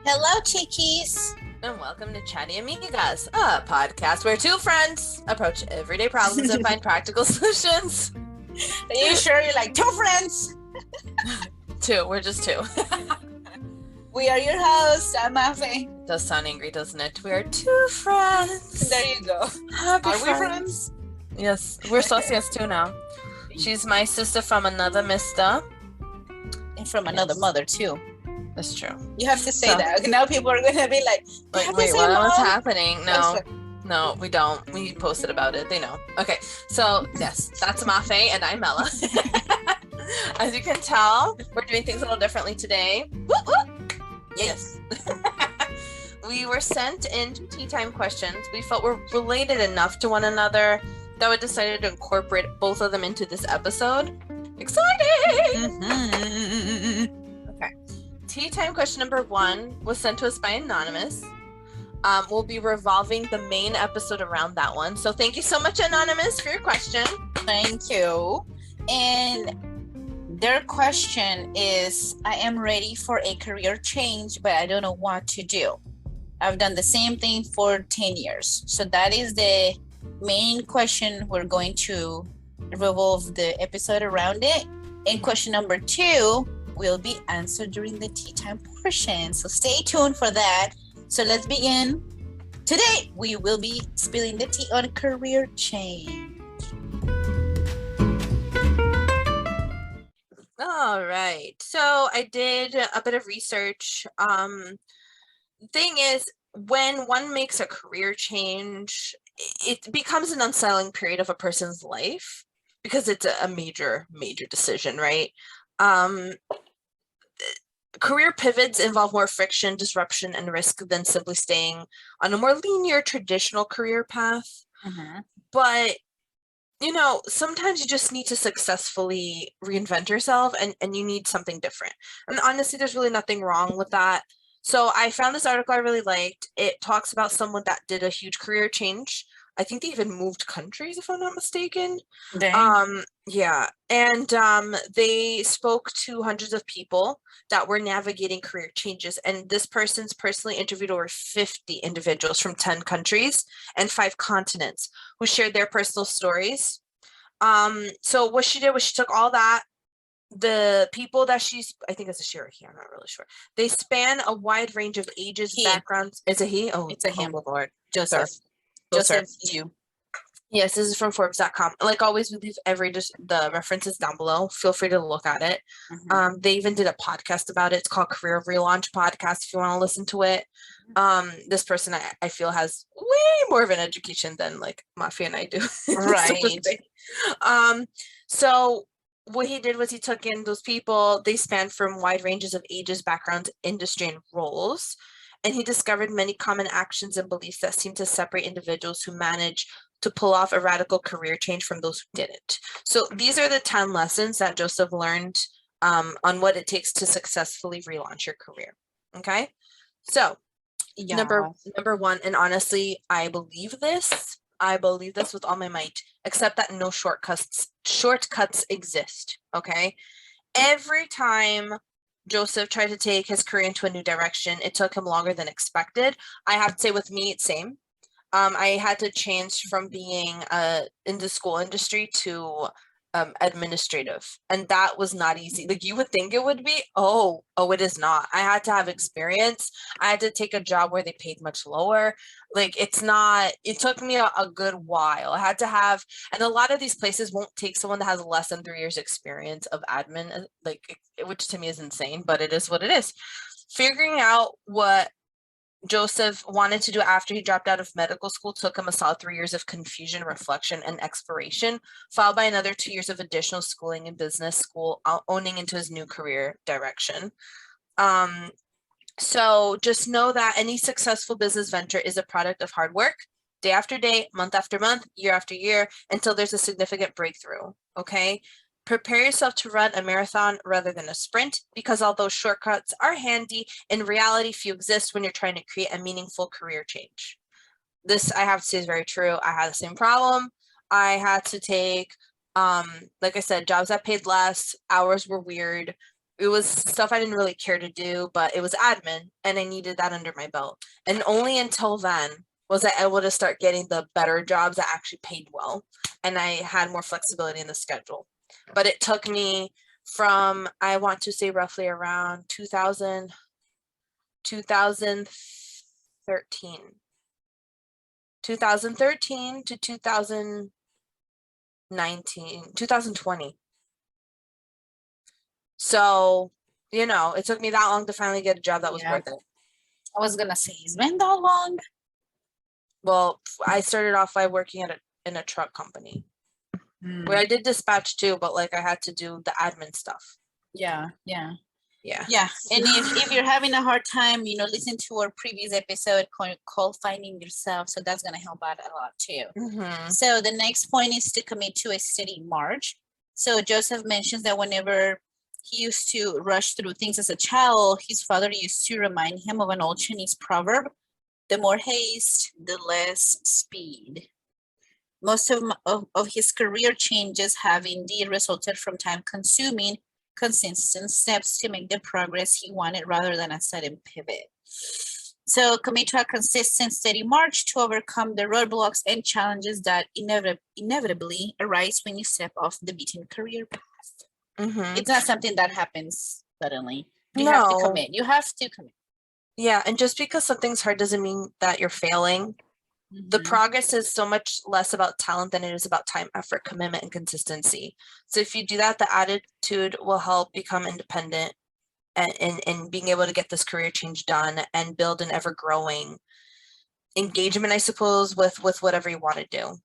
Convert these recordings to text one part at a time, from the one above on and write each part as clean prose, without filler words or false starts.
Hello, Chiquis. And welcome to Chatty Amigas, a podcast where two friends approach everyday problems and find practical solutions. Are you sure you're like two friends? We're just two. We are your hosts. I'm Afe. It does sound angry, doesn't it? We are two friends. There you go. Happy Are friends. we friends? Yes, we're socias too now. She's my sister from another mister. And from another mother, too. That's true. You have to say that. Now people are going to be like, wait, what's happening? No, we don't. We posted about it. They know. Okay, so yes, that's Mafe and I'm Mella. As you can tell, we're doing things a little differently today. Woo, woo. Yes. We were sent in tea time questions. We felt were related enough to one another that we decided to incorporate both of them into this episode. Exciting! Mm-hmm. Okay. Tea time question number 1 was sent to us by Anonymous. We'll be revolving the main episode around that one. So thank you so much, Anonymous, for your question. Thank you. And their question is, I am ready for a career change, but I don't know what to do. I've done the same thing for 10 years. So that is the main question. We're going to revolve the episode around it. And question number 2 will be answered during the tea time portion. So stay tuned for that. So let's begin. Today, we will be spilling the tea on career change. All right. So I did a bit of research. Thing is, when one makes a career change, it becomes an unsettling period of a person's life because it's a major decision, right? Career pivots involve more friction, disruption, and risk than simply staying on a more linear traditional career path. Mm-hmm. But sometimes you just need to successfully reinvent yourself and you need something different. And honestly, there's really nothing wrong with that. So I found this article I really liked. It talks about someone that did a huge career change. I think they even moved countries, if I'm not mistaken. Yeah. And they spoke to hundreds of people that were navigating career changes. And this person's personally interviewed over 50 individuals from 10 countries and 5 continents who shared their personal stories. So what she did was she took all that, the people that I think it's a she or he, I'm not really sure. They span a wide range of ages, backgrounds. Is it he? Oh, it's a him. Oh, Lord. Joseph. Joseph. You. Yes, this is from Forbes.com. Like always, we leave the references down below. Feel free to look at it. Mm-hmm. They even did a podcast about it. It's called Career Relaunch Podcast if you want to listen to it. This person I feel has way more of an education than like Mafia and I do. Right. So what he did was he took in those people. They span from wide ranges of ages, backgrounds, industry, and roles. And he discovered many common actions and beliefs that seem to separate individuals who manage to pull off a radical career change from those who didn't. So these are the 10 lessons that Joseph learned on what it takes to successfully relaunch your career. Okay. So number 1, and honestly, I believe this with all my might, except that no shortcuts exist. Okay. Every time Joseph tried to take his career into a new direction, it took him longer than expected. I have to say with me, it's same. I had to change from being in the school industry to administrative, and that was not easy. Like you would think it would be. Oh, it is not. I had to have experience. I had to take a job where they paid much lower. Like it took me a good while. I had to have, and a lot of these places won't take someone that has less than 3 years experience of admin, which to me is insane, but it is what it is. Figuring out what Joseph wanted to do after he dropped out of medical school took him a solid 3 years of confusion, reflection, and exploration, followed by another 2 years of additional schooling in business school, owning into his new career direction. So just know that any successful business venture is a product of hard work, day after day, month after month, year after year, until there's a significant breakthrough. Okay. Prepare yourself to run a marathon rather than a sprint, because although shortcuts are handy, in reality, few exist when you're trying to create a meaningful career change. This, I have to say, is very true. I had the same problem. I had to take, like I said, jobs that paid less, hours were weird, it was stuff I didn't really care to do, but it was admin and I needed that under my belt. And only until then was I able to start getting the better jobs that actually paid well. And I had more flexibility in the schedule. But it took me from, I want to say roughly around 2013 to 2020. So, it took me that long to finally get a job that was worth it. I was gonna say, it's been that long. Well, I started off by working in a truck company where I did dispatch too, but like I had to do the admin stuff. Yeah. Yeah. And if you're having a hard time, listen to our previous episode called Finding Yourself. So that's gonna help out a lot too. Mm-hmm. So the next point is to commit to a steady march. So Joseph mentions that whenever he used to rush through things as a child, his father used to remind him of an old Chinese proverb: the more haste, the less speed. Most of his career changes have indeed resulted from time-consuming, consistent steps to make the progress he wanted rather than a sudden pivot. So commit to a consistent, steady march to overcome the roadblocks and challenges that inevitably arise when you step off the beaten career path. Mm-hmm. It's not something that happens suddenly. You have to commit. You have to commit. Yeah, and just because something's hard doesn't mean that you're failing. The progress is so much less about talent than it is about time, effort, commitment, and consistency. So if you do that, the attitude will help become independent and being able to get this career change done and build an ever-growing engagement, I suppose, with whatever you want to do.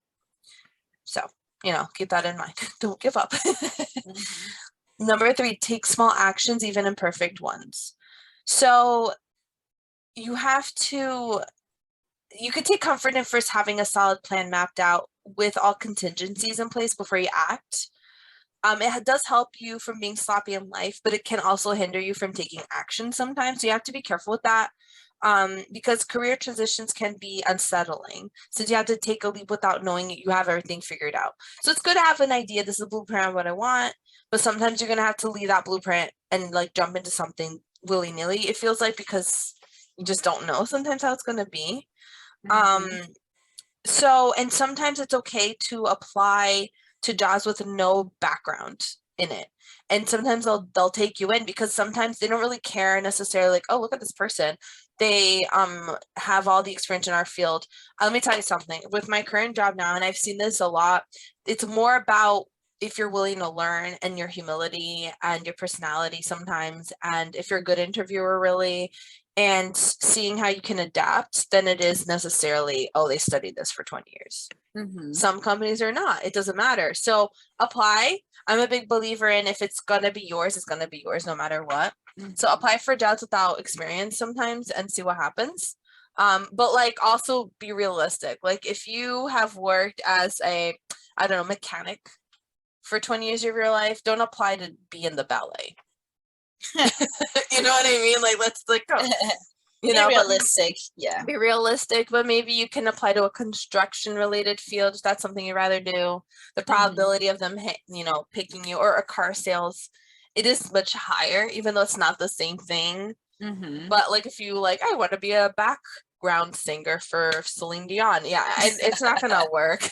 So, keep that in mind. Don't give up. Number 3, take small actions, even imperfect ones. So you could take comfort in first having a solid plan mapped out with all contingencies in place before you act. It does help you from being sloppy in life, but it can also hinder you from taking action sometimes. So you have to be careful with that, because career transitions can be unsettling. Since you have to take a leap without knowing you have everything figured out. So it's good to have an idea. This is a blueprint of what I want, but sometimes you're gonna have to leave that blueprint and like jump into something willy-nilly. It feels like, because you just don't know sometimes how it's gonna be. So, and sometimes it's okay to apply to jobs with no background in it. And sometimes they'll take you in because sometimes they don't really care necessarily, like, oh, look at this person. They have all the experience in our field. Let me tell you something. With my current job now, and I've seen this a lot, it's more about if you're willing to learn and your humility and your personality sometimes, and if you're a good interviewer, really, and seeing how you can adapt than it is necessarily, oh, they studied this for 20 years. Some companies are not. It doesn't matter. So apply. I'm a big believer in, if it's going to be yours, it's going to be yours no matter what. So apply for jobs without experience sometimes and see what happens. But like, also be realistic. Like, if you have worked as a, I don't know, mechanic for 20 years of your life, don't apply to be in the ballet. You know what I mean? Like, let's like go. Be realistic. Be realistic, but maybe you can apply to a construction related field if that's something you'd rather do. The probability of them picking you, or a car sales, it is much higher, even though it's not the same thing. But like, if you like, I want to be a background singer for Celine Dion, it's not gonna work.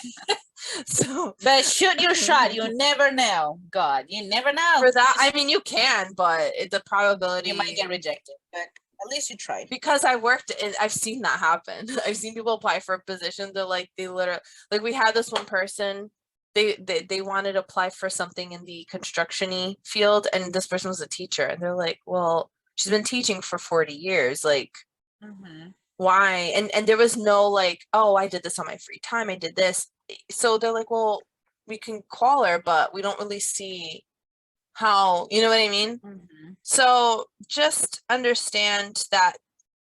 So, but shoot your shot. You never know. God, you never know. For that, I mean, you can, but the probability you might get rejected. But at least you tried. Because I've seen that happen. I've seen people apply for a position. They're like, they literally, like, we had this one person, they wanted to apply for something in the construction-y field, and this person was a teacher, and they're like, well, she's been teaching for 40 years, like, why? And there was no like, oh, I did this on my free time, I did this. So they're like, well, we can call her, but we don't really see how, you know what I mean? So just understand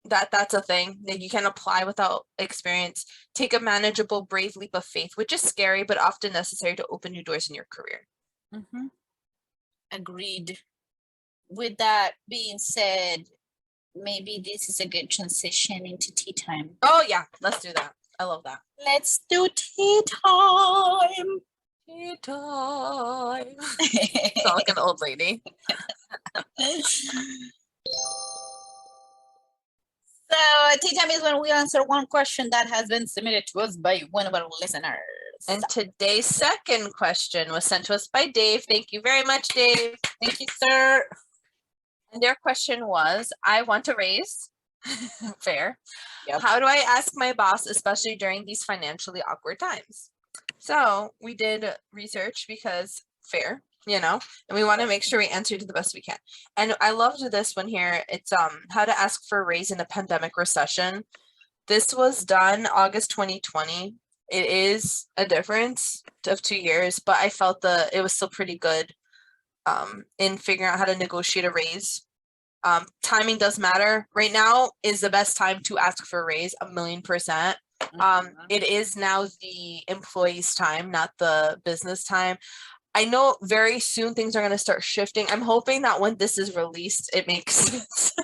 that's a thing, that you can apply without experience. Take a manageable, brave leap of faith, which is scary, but often necessary to open new doors in your career. Agreed. With that being said, maybe this is a good transition into tea time. Oh yeah, let's do that. I love that. Let's do tea time. Tea time. Sound like an old lady. So tea time is when we answer one question that has been submitted to us by one of our listeners. And today's second question was sent to us by Dave. Thank you very much, Dave. Thank you, sir. And their question was, I want a raise. Fair. Yep. How do I ask my boss, especially during these financially awkward times? So we did research because fair, you know, and we want to make sure we answer to the best we can. And I loved this one here. It's how to ask for a raise in a pandemic recession. This was done August 2020. It is a difference of 2 years, but I felt it was still pretty good in figuring out how to negotiate a raise. Timing does matter. Right now is the best time to ask for a raise, 1,000,000%. It is now the employee's time, not the business time. I know very soon things are going to start shifting. I'm hoping that when this is released, it makes sense.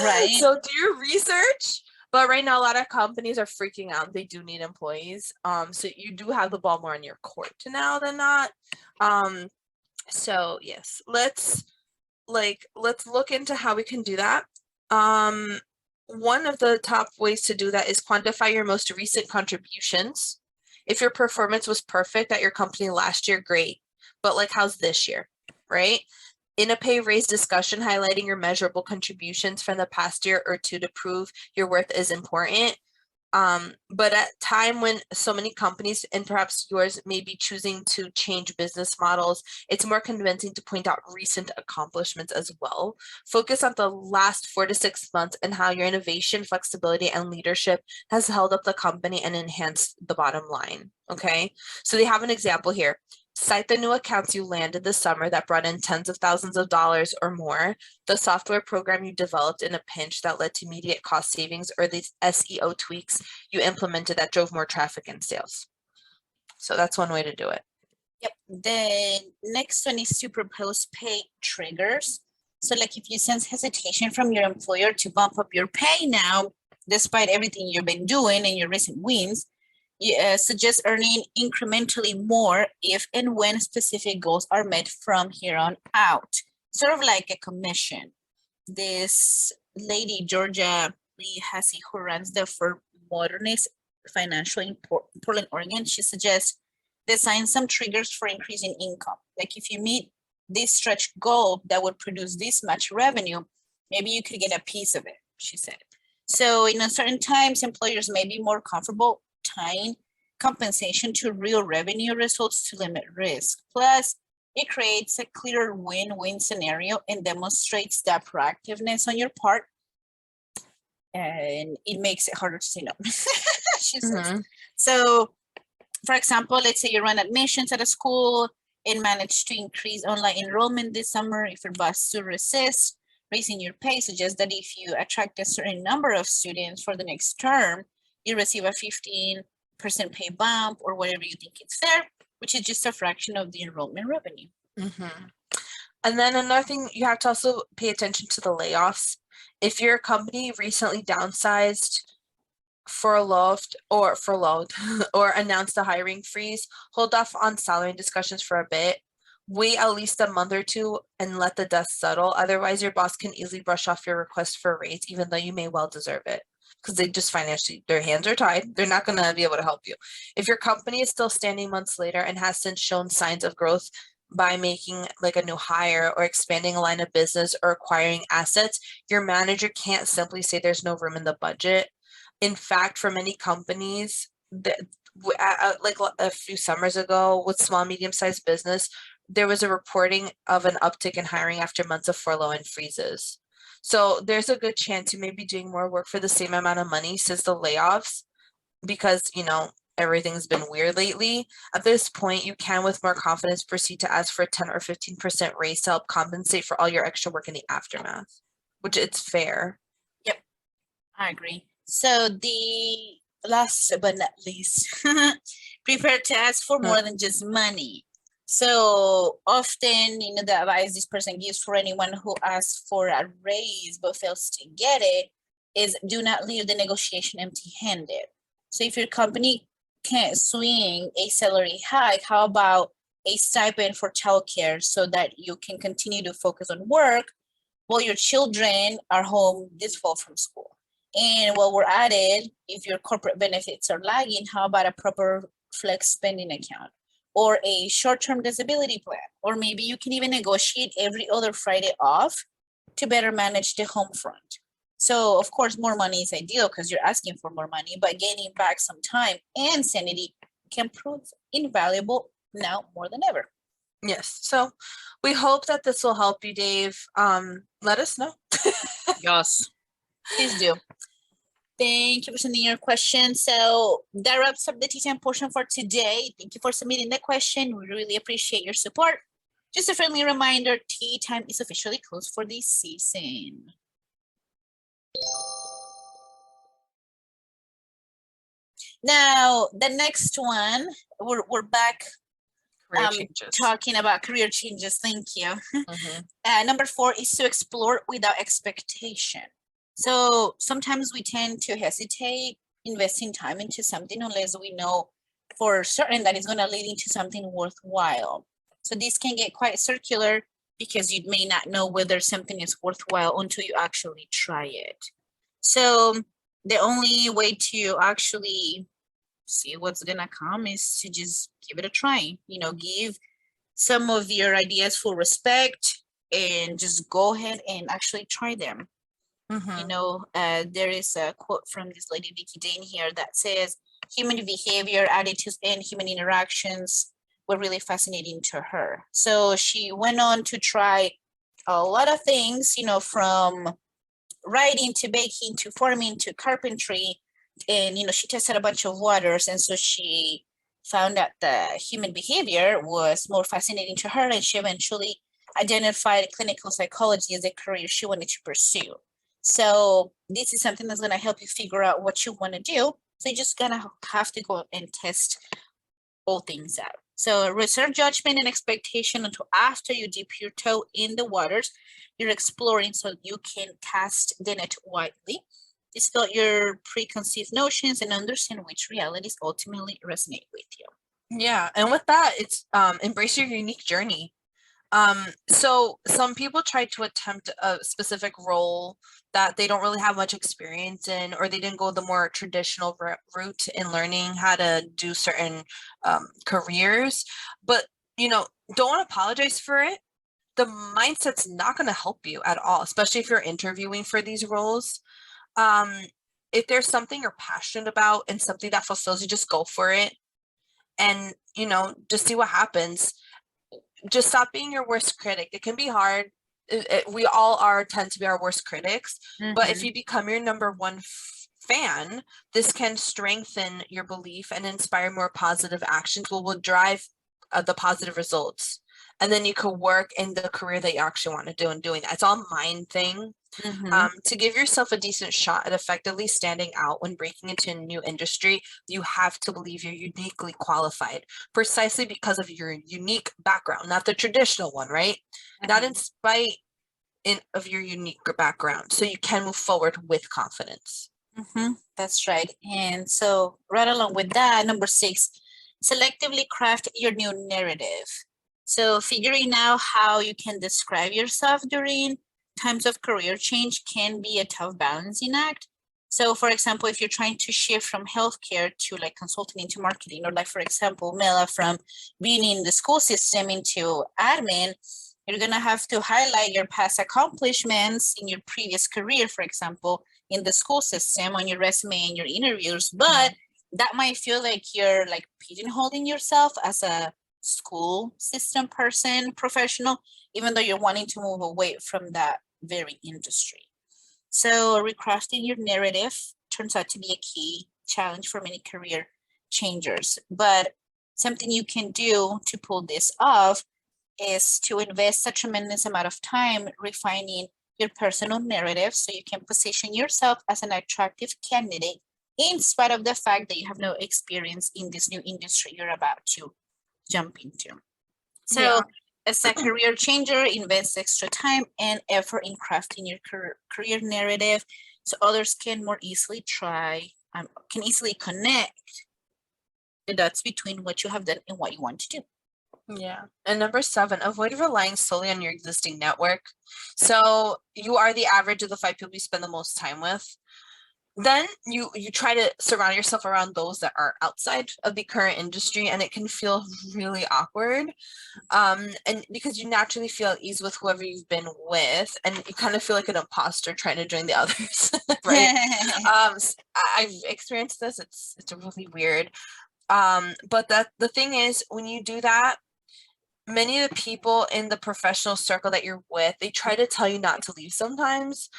Right. So do your research. But right now, a lot of companies are freaking out. They do need employees. So you do have the ball more in your court now than not. So yes, let's look into how we can do that. One of the top ways to do that is quantify your most recent contributions. If your performance was perfect at your company last year, great. But like, how's this year, right? In a pay raise discussion, highlighting your measurable contributions from the past year or two to prove your worth is important. But at a time when so many companies, and perhaps yours, may be choosing to change business models, it's more convincing to point out recent accomplishments as well. Focus on the last 4 to 6 months and how your innovation, flexibility, and leadership has held up the company and enhanced the bottom line. Okay, so they have an example here. Cite the new accounts you landed this summer that brought in tens of thousands of dollars or more, the software program you developed in a pinch that led to immediate cost savings, or the SEO tweaks you implemented that drove more traffic and sales. So that's one way to do it. Yep. The next one is to propose pay triggers. So like if you sense hesitation from your employer to bump up your pay now, despite everything you've been doing and your recent wins, you suggest earning incrementally more if and when specific goals are met from here on out. Sort of like a commission. This lady, Georgia Lee Hassey, who runs the firm Modernist Financial in Portland, Oregon, she suggests design some triggers for increasing income. Like if you meet this stretch goal that would produce this much revenue, maybe you could get a piece of it, she said. So in certain times, employers may be more comfortable tying compensation to real revenue results to limit risk. Plus, it creates a clearer win-win scenario and demonstrates that proactiveness on your part, and it makes it harder to say no. She says. So, for example, let's say you run admissions at a school and manage to increase online enrollment this summer. If your boss still resists raising your pay, suggests that if you attract a certain number of students for the next term, you receive a 15% pay bump or whatever you think it's fair, which is just a fraction of the enrollment revenue. And then another thing, you have to also pay attention to the layoffs. If your company recently downsized, furloughed or announced a hiring freeze, hold off on salary discussions for a bit. Wait at least a month or two and let the dust settle. Otherwise, your boss can easily brush off your request for a raise, even though you may well deserve it, because they just financially, their hands are tied. They're not going to be able to help you. If your company is still standing months later and has since shown signs of growth by making like a new hire or expanding a line of business or acquiring assets, your manager can't simply say there's no room in the budget. In fact, for many companies, like a few summers ago with small, medium-sized business, there was a reporting of an uptick in hiring after months of furlough and freezes. So there's a good chance you may be doing more work for the same amount of money since the layoffs, because, you know, everything's been weird lately. At this point, you can with more confidence proceed to ask for a 10 or 15% raise to help compensate for all your extra work in the aftermath, which it's fair. Yep, I agree. So the last but not least, prepare to ask for more than just money. So often, you know, the advice this person gives for anyone who asks for a raise but fails to get it is do not leave the negotiation empty-handed. So if your company can't swing a salary hike, how about a stipend for childcare so that you can continue to focus on work while your children are home this fall from school? And while we're at it, if your corporate benefits are lagging, how about a proper flex spending account or a short-term disability plan? Or maybe you can even negotiate every other Friday off to better manage the home front. So of course, more money is ideal because you're asking for more money, but gaining back some time and sanity can prove invaluable now more than ever. Yes. So we hope that this will help you, Dave. Let us know. Yes. Please do. Thank you for sending your question. So that wraps up the tea time portion for today. Thank you for submitting the question. We really appreciate your support. Just a friendly reminder, tea time is officially closed for this season. Now, the next one, we're back Career changes. talking about career changes. Thank you. Mhm. Number 4 is to explore without expectation. So sometimes we tend to hesitate investing time into something unless we know for certain that it's going to lead into something worthwhile. So this can get quite circular because you may not know whether something is worthwhile until you actually try it. So the only way to actually see what's gonna come is to just give it a try. You know, give some of your ideas full respect and just go ahead and actually try them. You know, there is a quote from this lady, Vicky Dane here, that says, human behavior, attitudes, and human interactions were really fascinating to her. So she went on to try a lot of things, you know, from writing to baking to farming to carpentry. And, you know, she tested a bunch of waters. And so she found that the human behavior was more fascinating to her. And she eventually identified clinical psychology as a career she wanted to pursue. So this is something that's going to help you figure out what you want to do. So you just gonna have to go and test all things out. So reserve judgment and expectation until after you dip your toe in the waters you're exploring, so you can cast the net widely, dispel your preconceived notions, and understand which realities ultimately resonate with you. Yeah, and with that, it's embrace your unique journey. So some people try to attempt a specific role that they don't really have much experience in, or they didn't go the more traditional route in learning how to do certain careers. But you know, don't apologize for it. The mindset's not going to help you at all, especially if you're interviewing for these roles. If there's something you're passionate about and something that fulfills you, just go for it. And you know, just see what happens. Just stop being your worst critic. It can be hard. We all tend to be our worst critics. But if you become your number one fan, this can strengthen your belief and inspire more positive actions, will drive the positive results. And then you could work in the career that you actually want to do and doing that. It's all mind thing. To give yourself a decent shot at effectively standing out when breaking into a new industry, you have to believe you're uniquely qualified, precisely because of your unique background, not the traditional one, right? Not in spite of your unique background, so you can move forward with confidence. That's right. And so right along with that, number 6, selectively craft your new narrative. So figuring out how you can describe yourself during times of career change can be a tough balancing act. So for example, if you're trying to shift from healthcare to like consulting into marketing, or like, for example, Mela, from being in the school system into admin, you're gonna have to highlight your past accomplishments in your previous career, for example, in the school system on your resume and your interviews, but that might feel like you're like pigeonholing yourself as a school system person, professional, even though you're wanting to move away from that very industry. So recrafting your narrative turns out to be a key challenge for many career changers. But something you can do to pull this off is to invest a tremendous amount of time refining your personal narrative so you can position yourself as an attractive candidate in spite of the fact that you have no experience in this new industry you're about to jump into. So as a career changer, invest extra time and effort in crafting your career narrative so others can more easily can easily connect the dots between what you have done and what you want to do. Yeah. And number 7, avoid relying solely on your existing network. So you are the average of the 5 people you spend the most time with. Then you try to surround yourself around those that are outside of the current industry, and it can feel really awkward. And because you naturally feel at ease with whoever you've been with, and you kind of feel like an imposter trying to join the others, right? I've experienced this. It's really weird. But the thing is, when you do that, many of the people in the professional circle that you're with, they try to tell you not to leave sometimes.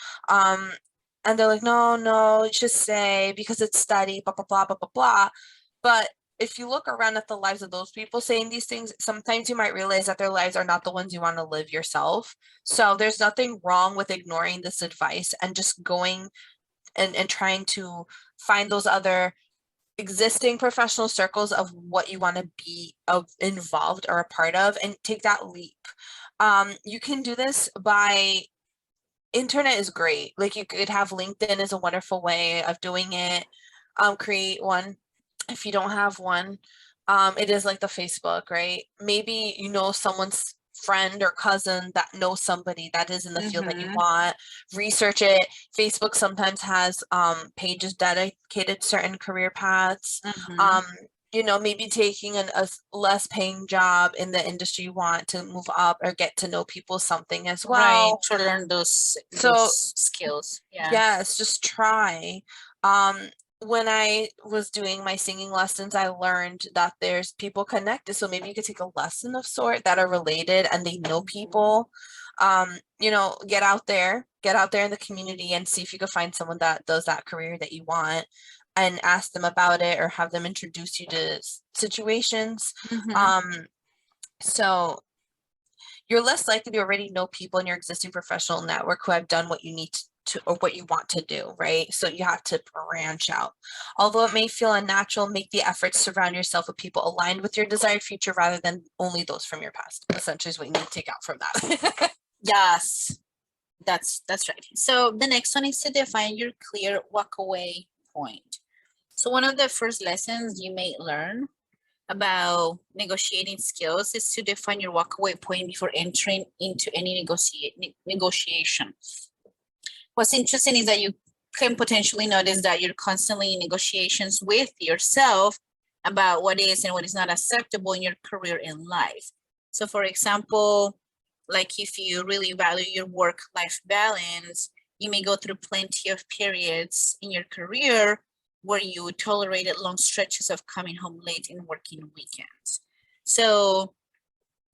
And they're like, no, just stay because it's study, blah, blah, blah, blah, blah, blah. But if you look around at the lives of those people saying these things, sometimes you might realize that their lives are not the ones you want to live yourself. So there's nothing wrong with ignoring this advice and just going and trying to find those other existing professional circles of what you want to be involved or a part of, and take that leap. You can do this by internet is great. Like, you could have LinkedIn is a wonderful way of doing it. Create one. If you don't have one, it is like the Facebook, right? Maybe you know someone's friend or cousin that knows somebody that is in the field that you want. Research it. Facebook sometimes has pages dedicated to certain career paths. Maybe taking a less paying job in the industry you want to move up or get to know people, something as well. Right, to learn those skills. Yeah. Yes, just try. When I was doing my singing lessons, I learned that there's people connected. So maybe you could take a lesson of sort that are related and they know people. Get out there in the community and see if you could find someone that does that career that you want, and ask them about it or have them introduce you to situations. So you're less likely to already know people in your existing professional network who have done what you need to or what you want to do, right? So you have to branch out. Although it may feel unnatural, make the effort to surround yourself with people aligned with your desired future rather than only those from your past. Essentially is what you need to take out from that. Yes, that's right. So the next one is to define your clear walkaway point. So one of the first lessons you may learn about negotiating skills is to define your walkaway point before entering into any negotiation. What's interesting is that you can potentially notice that you're constantly in negotiations with yourself about what is and what is not acceptable in your career and life. So for example, like if you really value your work-life balance, you may go through plenty of periods in your career where you tolerated long stretches of coming home late and working weekends. So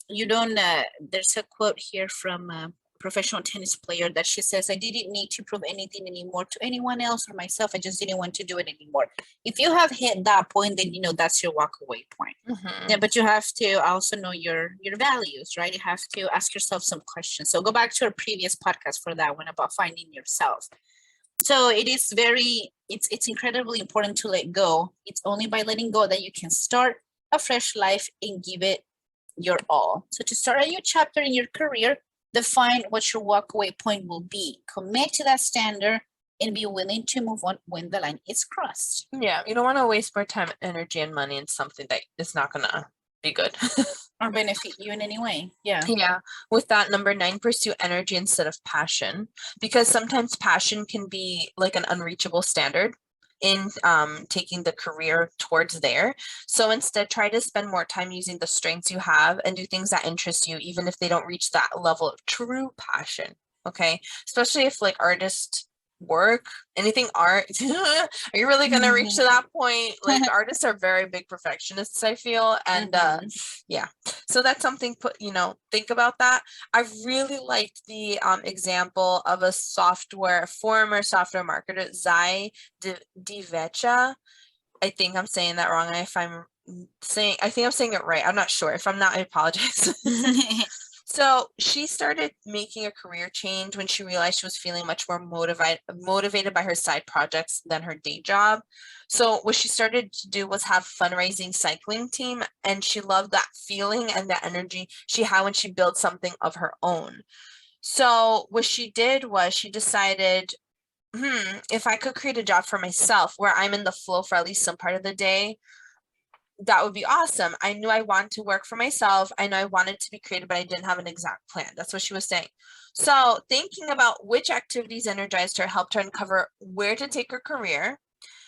you don't, there's a quote here from a professional tennis player that she says, I didn't need to prove anything anymore to anyone else or myself. I just didn't want to do it anymore. If you have hit that point, then that's your walkaway point. Yeah, but you have to also know your values, right? You have to ask yourself some questions. So go back to our previous podcast for that one about finding yourself. So it is it's incredibly important to let go. It's only by letting go that you can start a fresh life and give it your all. So to start a new chapter in your career, define what your walkaway point will be. Commit to that standard and be willing to move on when the line is crossed. Yeah, you don't want to waste more time, energy, and money in something that is not going to be good. Or benefit you in any way. Yeah. Yeah. With that, number 9, pursue energy instead of passion, because sometimes passion can be like an unreachable standard in taking the career towards there. So instead, try to spend more time using the strengths you have and do things that interest you, even if they don't reach that level of true passion. Okay. Especially if like artists work, anything art, are you really going to reach to that point? Like artists are very big perfectionists, I feel. And yeah, so that's something think about that. I really liked the example of a former software marketer, Zai Divecha. I think I'm saying that wrong. I think I'm saying it right. I'm not sure. If I'm not, I apologize. So she started making a career change when she realized she was feeling much more motivated by her side projects than her day job. So what she started to do was have a fundraising cycling team, and she loved that feeling and that energy she had when she built something of her own. So what she did was she decided, if I could create a job for myself where I'm in the flow for at least some part of the day, that would be awesome. I knew I wanted to work for myself. I know I wanted to be creative, but I didn't have an exact plan. That's what she was saying. So thinking about which activities energized her helped her uncover where to take her career.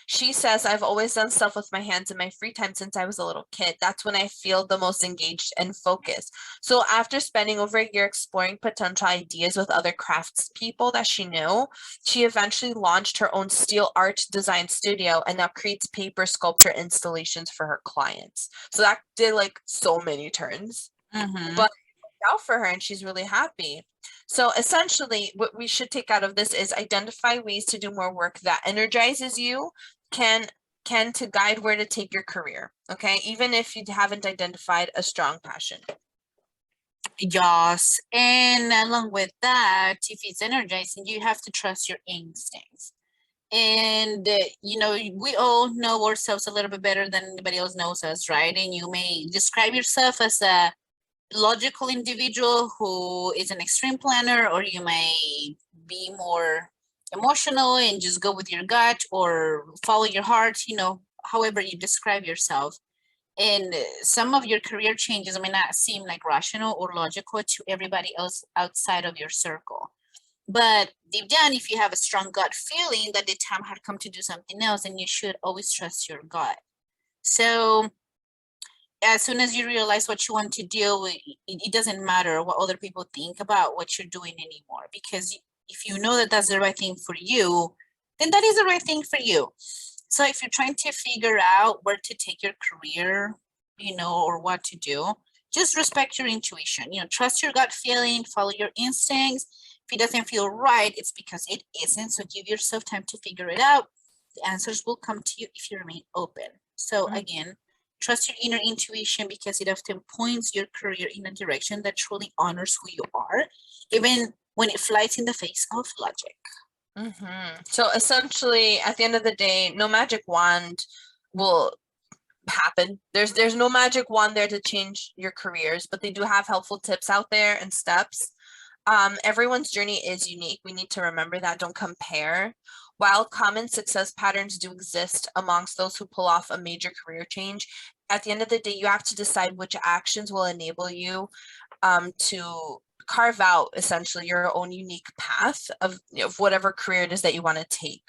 She says, I've always done stuff with my hands in my free time since I was a little kid. That's when I feel the most engaged and focused. So after spending over a year exploring potential ideas with other crafts people that she knew, she eventually launched her own steel art design studio and now creates paper sculpture installations for her clients. So that did like so many turns. Mm-hmm. But it worked out for her and she's really happy. So essentially, what we should take out of this is identify ways to do more work that energizes you, can to guide where to take your career. Okay, even if you haven't identified a strong passion. Yes, and along with that, if it's energizing, you have to trust your instincts. And you know, we all know ourselves a little bit better than anybody else knows us, right? And you may describe yourself as a logical individual who is an extreme planner, or you may be more emotional and just go with your gut or follow your heart, you know, however you describe yourself. And some of your career changes may not seem like rational or logical to everybody else outside of your circle. But deep down, if you have a strong gut feeling that the time had come to do something else, then you should always trust your gut. So as soon as you realize what you want to do, it doesn't matter what other people think about what you're doing anymore. Because if you know that that's the right thing for you, then that is the right thing for you. So if you're trying to figure out where to take your career, you know, or what to do, just respect your intuition. You know, trust your gut feeling, follow your instincts. If it doesn't feel right, it's because it isn't. So give yourself time to figure it out. The answers will come to you if you remain open. So again, trust your inner intuition because it often points your career in a direction that truly honors who you are, even when it flies in the face of logic. So essentially, at the end of the day, no magic wand will happen. There's no magic wand there to change your careers, but they do have helpful tips out there and steps. Everyone's journey is unique. We need to remember that. Don't compare. While common success patterns do exist amongst those who pull off a major career change, at the end of the day, you have to decide which actions will enable you to carve out essentially your own unique path of whatever career it is that you want to take.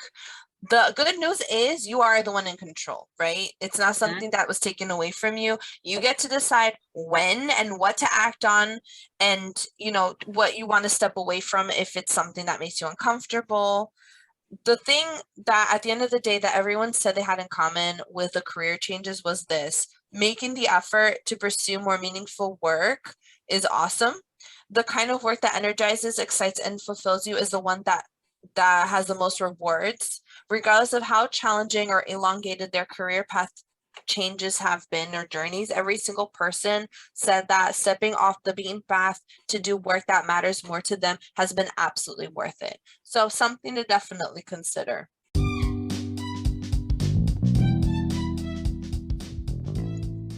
The good news is you are the one in control, right? It's not something that was taken away from you. You get to decide when and what to act on, and you know what you want to step away from if it's something that makes you uncomfortable. The thing that at the end of the day that everyone said they had in common with the career changes was this: making the effort to pursue more meaningful work is awesome. The kind of work that energizes, excites, and fulfills you is the one that has the most rewards, regardless of how challenging or elongated their career path changes have been or journeys. Every single person said that stepping off the beaten path to do work that matters more to them has been absolutely worth it. So something to definitely consider.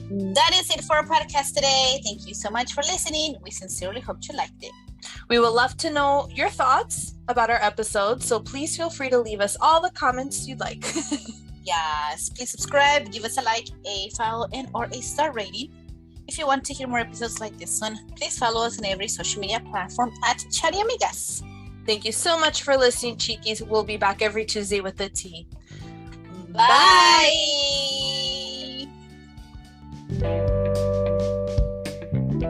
That is it for our podcast today. Thank you so much for listening. We sincerely hope you liked it. We would love to know your thoughts about our episodes, so please feel free to leave us all the comments you'd like. Yes, please subscribe, give us a like, a follow, and or a star rating. If you want to hear more episodes like this one, please follow us on every social media platform at Chatty Amigas. Thank you so much for listening, Chiquis. We'll be back every Tuesday with the tea. Bye.